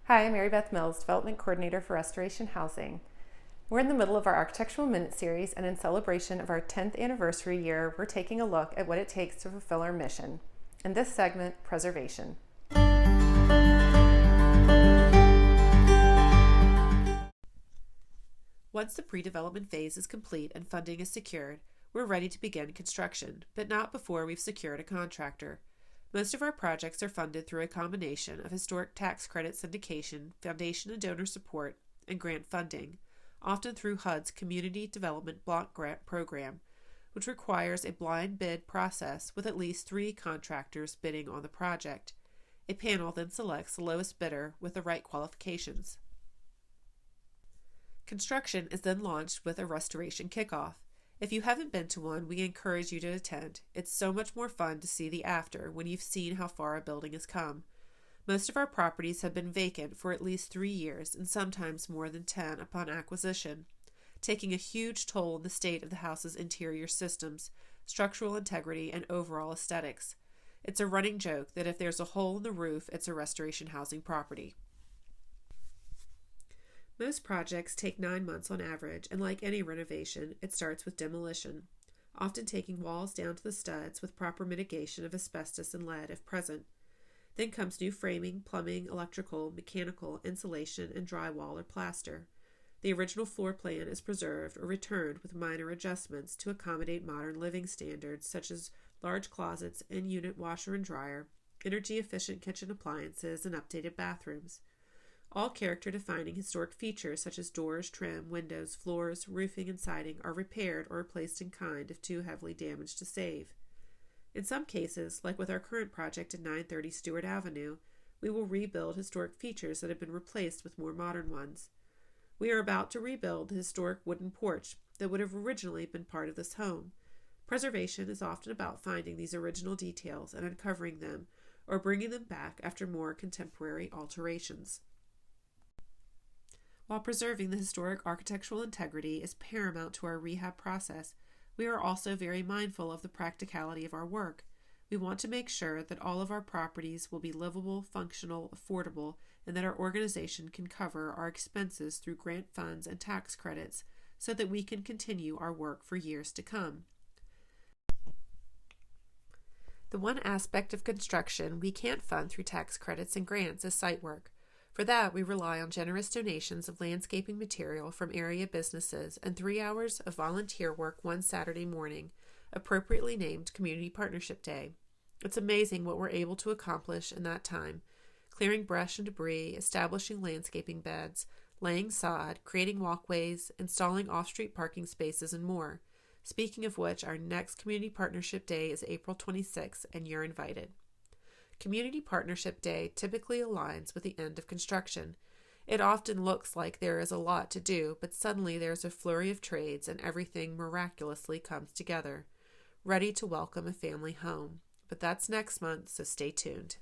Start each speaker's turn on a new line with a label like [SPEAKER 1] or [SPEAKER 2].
[SPEAKER 1] Hi, I'm Mary Beth Mills, Development Coordinator for Restoration Housing. We're in the middle of our Architectural Minute series, and in celebration of our 10th anniversary year, we're taking a look at what it takes to fulfill our mission. In this segment, preservation. Once the pre-development phase is complete and funding is secured, we're ready to begin construction, but not before we've secured a contractor. Most of our projects are funded through a combination of historic tax credit syndication, foundation and donor support, and grant funding, often through HUD's Community Development Block Grant Program, which requires a blind bid process with at least 3 contractors bidding on the project. A panel then selects the lowest bidder with the right qualifications. Construction is then launched with a restoration kickoff. If you haven't been to one, we encourage you to attend. It's so much more fun to see the after when you've seen how far a building has come. Most of our properties have been vacant for at least 3 years and sometimes more than 10 upon acquisition, taking a huge toll on the state of the house's interior systems, structural integrity, and overall aesthetics. It's a running joke that if there's a hole in the roof, it's a restoration housing property. Most projects take 9 months on average, and like any renovation, it starts with demolition, often taking walls down to the studs with proper mitigation of asbestos and lead if present. Then comes new framing, plumbing, electrical, mechanical, insulation, and drywall or plaster. The original floor plan is preserved or returned with minor adjustments to accommodate modern living standards such as large closets, in-unit washer and dryer, energy-efficient kitchen appliances, and updated bathrooms. All character-defining historic features such as doors, trim, windows, floors, roofing, and siding are repaired or replaced in kind if too heavily damaged to save. In some cases, like with our current project at 930 Stewart Avenue, we will rebuild historic features that have been replaced with more modern ones. We are about to rebuild the historic wooden porch that would have originally been part of this home. Preservation is often about finding these original details and uncovering them, or bringing them back after more contemporary alterations. While preserving the historic architectural integrity is paramount to our rehab process, we are also very mindful of the practicality of our work. We want to make sure that all of our properties will be livable, functional, affordable, and that our organization can cover our expenses through grant funds and tax credits so that we can continue our work for years to come. The one aspect of construction we can't fund through tax credits and grants is site work. For that, we rely on generous donations of landscaping material from area businesses and 3 hours of volunteer work one Saturday morning, appropriately named Community Partnership Day. It's amazing what we're able to accomplish in that time, clearing brush and debris, establishing landscaping beds, laying sod, creating walkways, installing off-street parking spaces, and more. Speaking of which, our next Community Partnership Day is April 26th, and you're invited. Community Partnership Day typically aligns with the end of construction. It often looks like there is a lot to do, but suddenly there's a flurry of trades and everything miraculously comes together, ready to welcome a family home. But that's next month, so stay tuned.